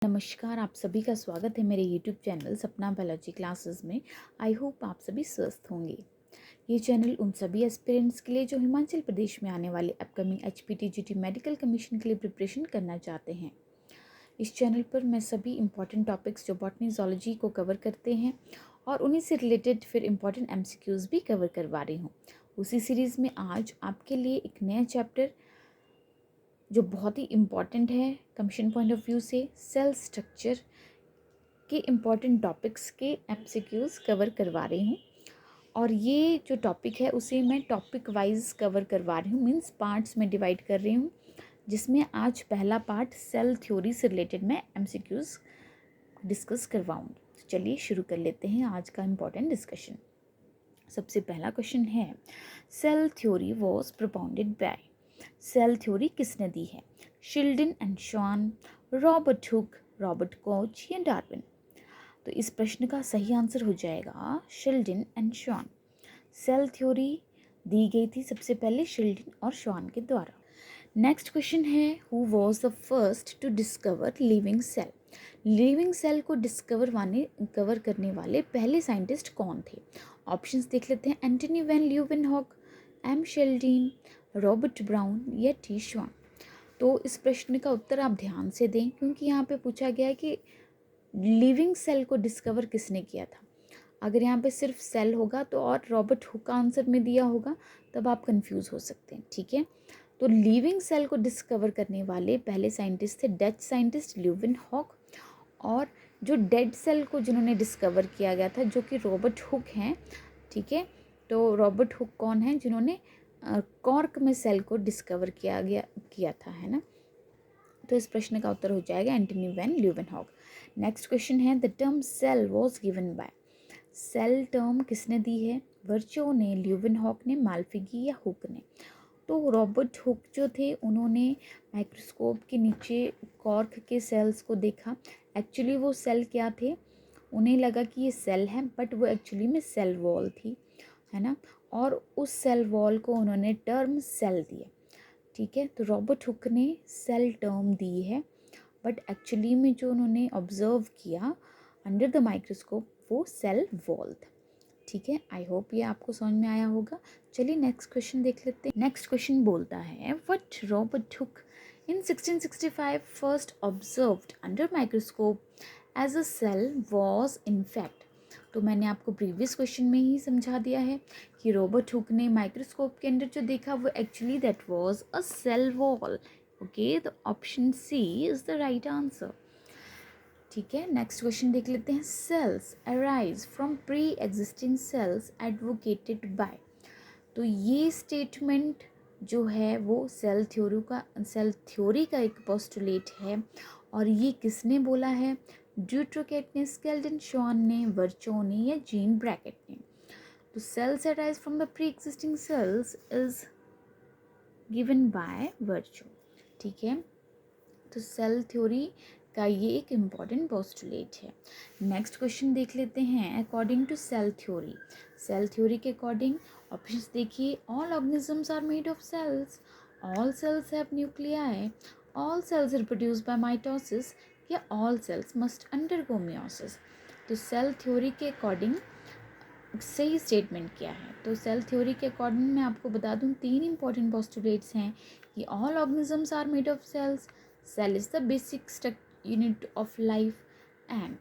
नमस्कार, आप सभी का स्वागत है मेरे यूट्यूब चैनल सपना बायोलॉजी क्लासेस में। आई होप आप सभी स्वस्थ होंगे। ये चैनल उन सभी एस्पिरेंट्स के लिए जो हिमाचल प्रदेश में आने वाले अपकमिंग HPTGT मेडिकल कमीशन के लिए प्रिपरेशन करना चाहते हैं। इस चैनल पर मैं सभी इंपॉर्टेंट टॉपिक्स जो बॉटनी जूलॉजी को कवर करते हैं और उन्हीं से रिलेटेड फिर इंपॉर्टेंट MCQs भी कवर करवा रही हूँ। उसी सीरीज़ में आज आपके लिए एक नया चैप्टर जो बहुत ही इम्पॉर्टेंट है कमीशन पॉइंट ऑफ व्यू से, सेल स्ट्रक्चर के इम्पॉर्टेंट टॉपिक्स के MCQs कवर करवा रही हूँ। और ये जो टॉपिक है उसे मैं टॉपिक वाइज कवर करवा रही हूँ, मीन्स पार्ट्स में डिवाइड कर रही हूँ, जिसमें आज पहला पार्ट सेल थ्योरी से रिलेटेड मैं MCQs डिस्कस करवाऊँगी। तो चलिए शुरू कर लेते हैं आज का इम्पॉर्टेंट डिस्कशन। सबसे पहला क्वेश्चन है, सेल थ्योरी वॉज propounded बाय। सेल थ्योरी किसने दी है? Schleiden and Schwann, Robert Hooke, Robert Koch या डार्विन? तो इस प्रश्न का सही आंसर हो जाएगा Schleiden and Schwann. Cell theory दी गई थी सबसे पहले शिल्डन और शॉन के द्वारा। नेक्स्ट क्वेश्चन है, who was the first to discover living cell? Living cell को कवर करने वाले पहले साइंटिस्ट कौन थे? ऑप्शंस देख लेते हैं, Antonie van Leeuwenhoek, M Schleiden, Robert Brown या टी श्वान। तो इस प्रश्न का उत्तर आप ध्यान से दें, क्योंकि यहाँ पे पूछा गया है कि लिविंग सेल को डिस्कवर किसने किया था। अगर यहाँ पे सिर्फ सेल होगा तो और रॉबर्ट हुक का आंसर में दिया होगा तब आप कंफ्यूज हो सकते हैं, ठीक है। तो लिविंग सेल को डिस्कवर करने वाले पहले साइंटिस्ट थे डच साइंटिस्ट ल्यूवेनहॉक, और जो डेड सेल को जिन्होंने डिस्कवर किया गया था जो कि रॉबर्ट हुक हैं, ठीक है। तो रॉबर्ट हुक कौन है? जिन्होंने कॉर्क में सेल को डिस्कवर किया था, है ना। तो इस प्रश्न का उत्तर हो जाएगा Antonie van Leeuwenhoek. Next question है, the term cell was given by. Cell term किसने दी है? वर्चो ने, ल्यूवेनहॉक ने, माल्फिगी या हुक ने? तो रॉबर्ट हुक जो थे उन्होंने माइक्रोस्कोप के नीचे कॉर्क के सेल्स को देखा। एक्चुअली वो सेल क्या थे? उन्हें लगा कि ये सेल है, बट वो एक्चुअली में सेल वॉल थी, है ना। और उस सेल वॉल को उन्होंने टर्म सेल दिया, ठीक है। तो रॉबर्ट हुक ने सेल टर्म दी है, बट एक्चुअली में जो उन्होंने ऑब्जर्व किया अंडर द माइक्रोस्कोप वो सेल वॉल था, ठीक है। आई होप ये आपको समझ में आया होगा। चलिए नेक्स्ट क्वेश्चन देख लेते हैं। नेक्स्ट क्वेश्चन बोलता है, what Robert Hooke in 1665 first observed under microscope as a cell was in fact. तो मैंने आपको प्रीवियस क्वेश्चन में ही समझा दिया है कि रॉबर्ट हुक ने माइक्रोस्कोप के अंदर जो देखा वो actually that was a cell wall. Okay, तो option C is the right answer, ठीक है। नेक्स्ट क्वेश्चन देख लेते हैं, cells arise from pre existing cells advocated by. तो ये स्टेटमेंट जो है वो सेल थ्योरी का एक पोस्टुलेट है, और ये किसने बोला है? ड्यूट्रोकेट ने, स्केल्टन शॉन ने, वर्चो ने या जीन ब्रैकेट ने? तो cells arise from the pre existing cells is given by Virchow, ठीक है। तो सेल थ्योरी का ये एक इम्पॉर्टेंट पोस्टुलेट है। नेक्स्ट क्वेश्चन देख लेते हैं, according to cell theory. Cell theory के अकॉर्डिंग ऑप्शंस देखिए, all organisms are made of cells, all cells have nuclei, all cells reproduce by mitosis या all cells must undergo meiosis. तो cell theory के according सही statement क्या है? तो cell theory के अकॉर्डिंग मैं आपको बता दूं, तीन इंपॉर्टेंट पोस्टुलेट्स हैं कि all organisms are made of cells, cell is the basic unit of life, and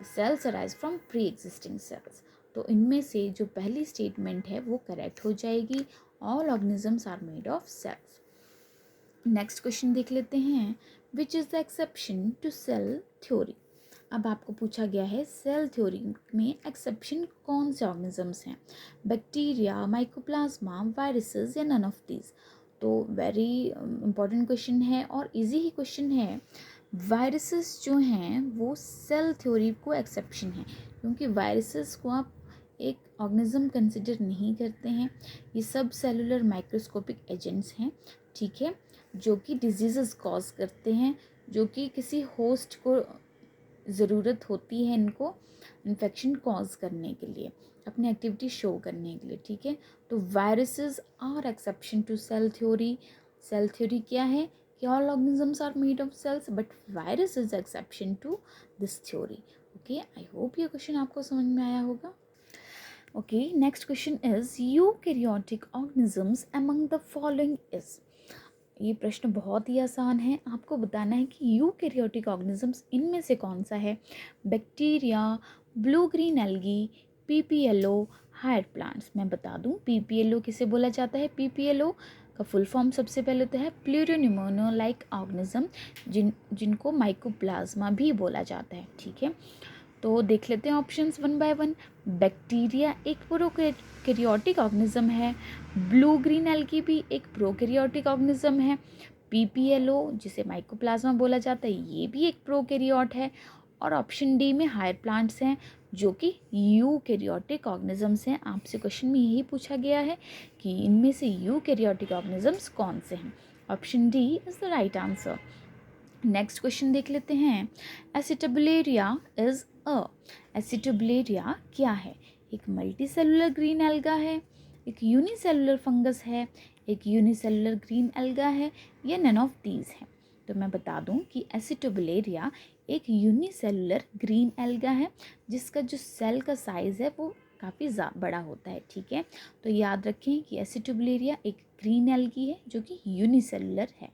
cells arise from pre existing cells. तो इनमें से जो पहली स्टेटमेंट है वो करेक्ट हो जाएगी, all organisms are made of cells. Next question देख लेते हैं, which is the exception to cell theory. अब आपको पूछा गया है सेल थ्योरी में एक्सेप्शन कौन से ऑर्गेनिजम्स हैं? बैक्टीरिया, माइकोप्लाज्मा, वायरसेस या नन ऑफ दीज? तो वेरी इंपॉर्टेंट क्वेश्चन है और इजी ही क्वेश्चन है। वायरसेस जो हैं वो सेल थ्योरी को एक्सेप्शन है, क्योंकि वायरसेस को आप एक ऑर्गेनिज्म कंसिडर नहीं करते हैं। ये सब सेलुलर माइक्रोस्कोपिक एजेंट्स हैं, ठीक है, जो कि डिजीज़ कॉज करते हैं, जो कि किसी होस्ट को ज़रूरत होती है इनको इन्फेक्शन कॉज करने के लिए, अपनी एक्टिविटी शो करने के लिए, ठीक है। तो viruses are exception to cell theory. Cell theory क्या है कि all organisms are made of cells but virus is exception to this theory. Okay, I hope ये क्वेश्चन आपको समझ में आया होगा. Okay, next question is eukaryotic organisms among the following is. ये प्रश्न बहुत ही आसान है. आपको बताना है कि यूकैरियोटिक ऑर्गेनिजम्स इनमें से कौन सा है. Bacteria, blue green algae, PPLO, higher plants. मैं बता दूं पीपीएलओ किसे बोला जाता है. पीपीएलओ का फुल फॉर्म सबसे पहले तो है प्लूरोनिमोनो लाइक ऑर्गेनिज्म, जिनको माइकोप्लाज्मा भी बोला जाता है. ठीक है, तो देख लेते हैं options one by one. Bacteria एक प्रोकैरियोटिक ऑर्गेनिज्म है. ब्लू ग्रीन एल्गी भी एक प्रोकैरियोटिक ऑर्गेनिज्म है. पीपीएलओ जिसे माइकोप्लाज्मा बोला जाता है ये भी एक प्रोकैरियोट है. और ऑप्शन डी में हायर प्लांट्स हैं जो कि यूकैरियोटिक ऑर्गेनिजम्स हैं. आपसे क्वेश्चन में यही पूछा गया है कि इनमें से यूकैरियोटिक ऑर्गेनिजम्स कौन से हैं. Option D is the right answer. Next question देख लेते हैं. एसिटाबुलेरिया इज अ. एसिटाबुलेरिया क्या है. एक मल्टीसेलुलर ग्रीन एल्गा है, एक यूनिसेलुलर फंगस है, एक यूनिसेलुलर ग्रीन एल्गा है, या नन ऑफ दीज है. तो मैं बता दूं कि एसिटाबुलेरिया एक यूनिसेलुलर ग्रीन एल्गा है जिसका जो सेल का साइज़ है वो काफ़ी बड़ा होता है. ठीक है, तो याद रखें कि एसिटाबुलेरिया एक ग्रीन एल्गी है जो कि यूनिसेलुलर है.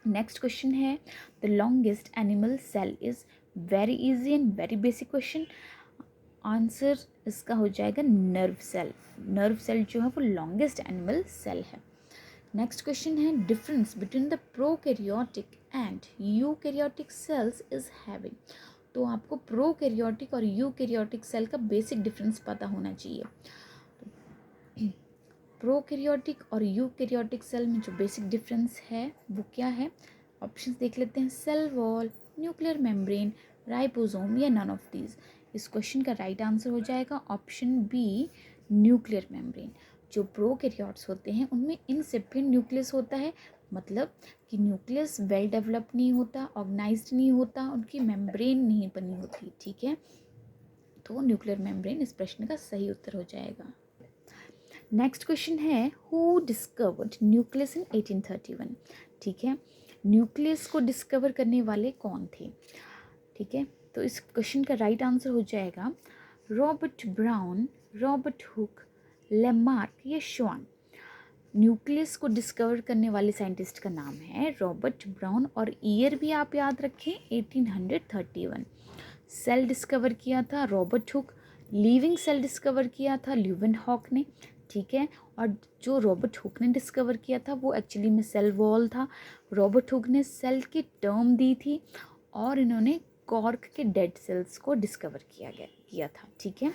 नेक्स्ट क्वेश्चन है the longest animal cell is. Very easy and very basic question. Answer इसका हो जाएगा नर्व सेल. नर्व सेल जो है वो लॉन्गेस्ट एनिमल सेल है. नेक्स्ट क्वेश्चन है difference between the prokaryotic and eukaryotic cells is having. तो आपको प्रोकैरियोटिक और यूकैरियोटिक सेल का बेसिक डिफरेंस पता होना चाहिए. प्रोकैरियोटिक और यूकैरियोटिक सेल में जो बेसिक डिफरेंस है वो क्या है. ऑप्शंस देख लेते हैं. Cell wall, nuclear membrane, ribosome, या नन ऑफ दीज. इस क्वेश्चन का राइट आंसर हो जाएगा ऑप्शन बी, न्यूक्लियर मेम्ब्रेन. जो प्रोकैरियोट्स होते हैं उनमें इनसिपिएंट न्यूक्लियस होता है, मतलब कि न्यूक्लियस वेल डेवलप नहीं होता, ऑर्गेनाइज्ड नहीं होता, उनकी मेम्ब्रेन नहीं बनी होती. ठीक है, तो न्यूक्लियर मेम्ब्रेन इस प्रश्न का सही उत्तर हो जाएगा. नेक्स्ट क्वेश्चन है हु डिस्कवर्ड न्यूक्लियस इन 1831. ठीक है, न्यूक्लियस को डिस्कवर करने वाले कौन थे. ठीक है, तो इस क्वेश्चन का राइट आंसर हो जाएगा Robert brown, Robert Hooke, Lamarck, या श्वान. न्यूक्लियस को डिस्कवर करने वाले साइंटिस्ट का नाम है रॉबर्ट ब्राउन और ईयर भी आप याद रखें 1831. सेल डिस्कवर किया था Robert Hooke. Living cell discover किया था ल्यूवेनहॉक ने. ठीक है, और जो रॉबर्ट हुक ने डिस्कवर किया था वो एक्चुअली में सेल वॉल था. रॉबर्ट हुक ने सेल की टर्म दी थी और इन्होंने कॉर्क के डेड सेल्स को डिस्कवर किया था. ठीक है,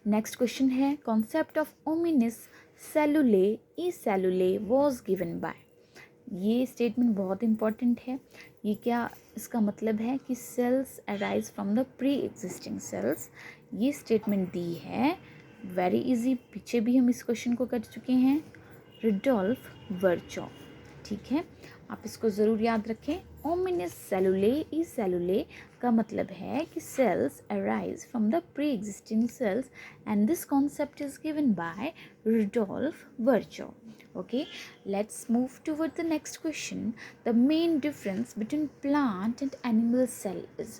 नेक्स्ट क्वेश्चन है concept of omnis cellule e cellule was given by. ये स्टेटमेंट बहुत इंपॉर्टेंट है. ये क्या इसका मतलब है कि cells arise from the pre existing cells. ये स्टेटमेंट दी है वेरी इजी. पीछे भी हम इस क्वेश्चन को कर चुके हैं. रुडोल्फ वर्चॉव. ठीक है, आप इसको ज़रूर याद रखें. ओमिनिस सेलुले ई सेलुले का मतलब है कि cells arise from the pre existing cells and this concept is given by Rudolf Virchow. Okay, let's move toward the next question. The main difference between plant and animal cell is.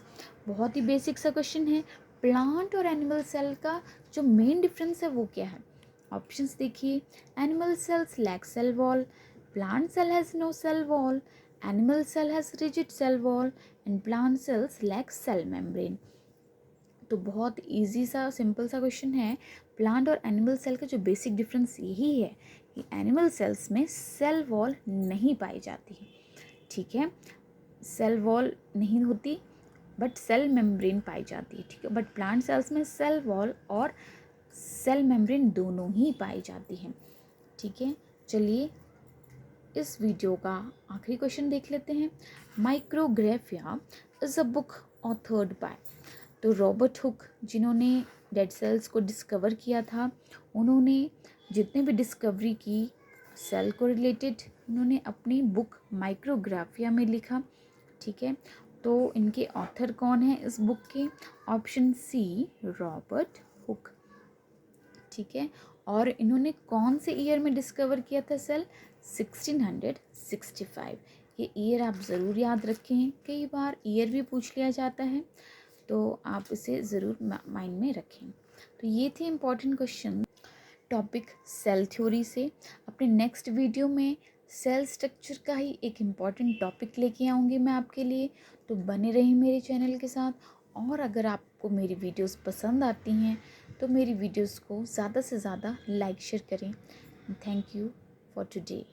बहुत ही basic सा question है. Plant और animal cell का जो main difference है वो क्या है. ऑप्शंस देखिए. Animal cells lack cell wall, plant cell has no cell wall, animal cell has rigid cell wall, and plant cells lack cell membrane. तो बहुत इजी सा सिंपल सा क्वेश्चन है. प्लांट और एनिमल सेल का जो बेसिक डिफरेंस यही है कि एनिमल सेल्स में सेल वॉल नहीं पाई जाती है. ठीक है, सेल वॉल नहीं होती बट सेल मेम्ब्रेन पाई जाती है. ठीक है, बट प्लांट सेल्स में सेल वॉल और सेल मेम्ब्रेन दोनों ही पाई जाती हैं. ठीक है, चलिए इस वीडियो का आखिरी क्वेश्चन देख लेते हैं. Micrographia is a book authored bye. तो रॉबर्ट हुक जिन्होंने डेड सेल्स को डिस्कवर किया था, उन्होंने जितने भी डिस्कवरी की सेल को रिलेटेड उन्होंने अपनी बुक माइक्रोग्राफिया में लिखा. ठीक है, तो इनके ऑथर कौन है इस बुक के. Option C, Robert Hooke. ठीक है, और इन्होंने कौन से ईयर में डिस्कवर किया था सेल. 1665। ये ईयर आप ज़रूर याद रखें, कई बार ईयर भी पूछ लिया जाता है, तो आप इसे ज़रूर माइंड में रखें। तो ये थे important question topic cell theory से। अपने नेक्स्ट वीडियो में सेल स्ट्रक्चर का ही एक इम्पॉर्टेंट टॉपिक लेके आऊँगी मैं आपके लिए, तो बने रहिए मेरे चैनल के साथ। और अगर आपको मेरी वीडियोस पसंद आती हैं तो मेरी वीडियोस को ज़्यादा से ज़्यादा लाइक शेयर करें। Thank you for today.